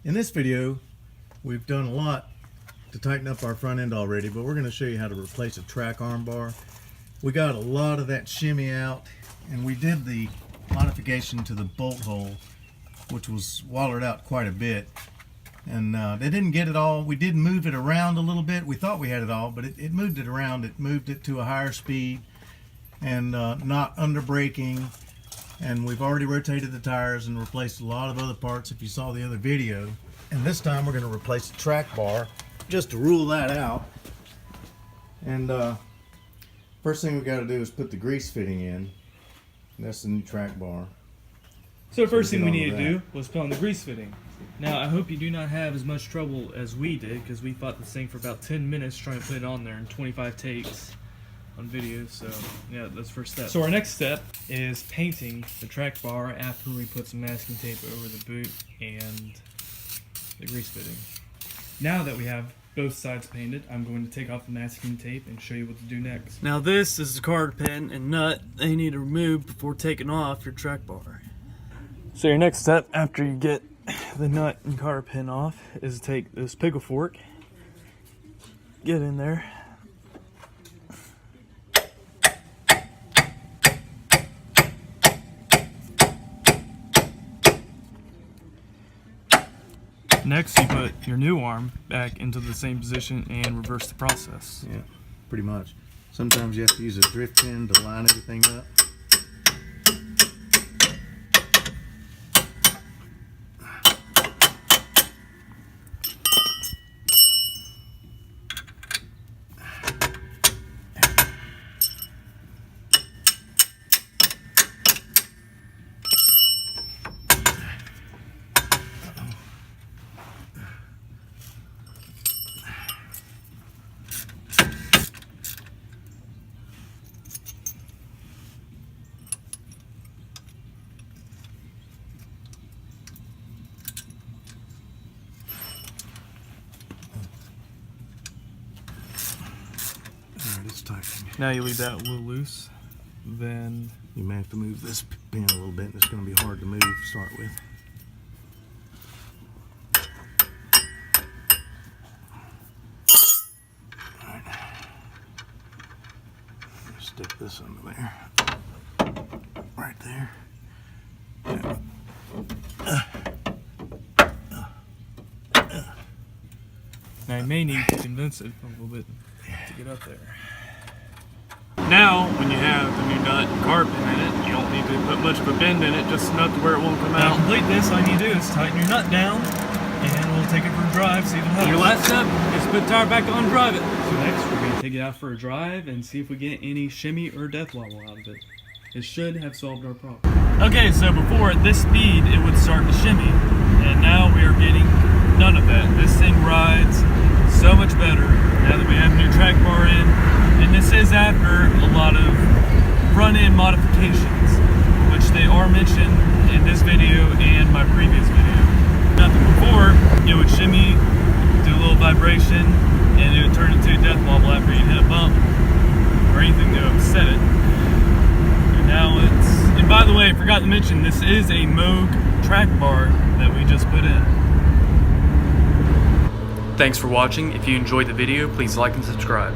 In this video, we've done a lot to tighten up our front end already, but we're going to show you how to replace a track arm bar. We got a lot of that shimmy out, and we did the modification to the bolt hole, which was wallered out quite a bit. And they didn't get it all. We did move it around a little bit. We thought we had it all, but it moved it around. It moved it to a higher speed and not under braking. And we've already rotated the tires and replaced a lot of other parts if you saw the other video. And this time we're going to replace the track bar just to rule that out. And first thing we got to do is put the grease fitting in. That's the new track bar. So the first thing we need to do was put on the grease fitting. Now I hope you do not have as much trouble as we did, because we fought this thing for about 10 minutes trying to put it on there in 25 takes on video. So yeah, that's the first step. So our next step is painting the track bar after we put some masking tape over the boot and the grease fitting. Now that we have both sides painted, I'm going to take off the masking tape and show you what to do next. Now this is the card pin and nut that you need to remove before taking off your track bar. So your next step after you get the nut and card pin off is to take this pickle fork, get in there, next, you put your new arm back into the same position and reverse the process. Yeah, pretty much. Sometimes you have to use a drift pin to line everything up. It's tightened. Now you leave that a little loose, then you may have to move this pin a little bit. It's going to be hard to move to start with. Alright. Stick this under there. Right there. now you may need to condense it a little bit to get up there. Now, when you have the new nut and card pin in it, you don't need to put much of a bend in it, just enough to where it won't come out. To complete this, all you need to do is tighten your nut down, and we'll take it for a drive, see if it helps. Your last step is put the tire back on and drive it. So next, we're going to take it out for a drive and see if we get any shimmy or death wobble out of it. It should have solved our problem. Okay, so before at this speed, it would start to shimmy, and now we are getting none of that. This thing rides so much better now that we have a new track bar in. And this is after a lot of front-end modifications, which they are mentioned in this video and my previous video. Nothing before, it would shimmy, do a little vibration, and it would turn into a death wobble after you hit a bump or anything to upset it. And now it's... And by the way, I forgot to mention, this is a Moog track bar that we just put in. Thanks for watching. If you enjoyed the video, please like and subscribe.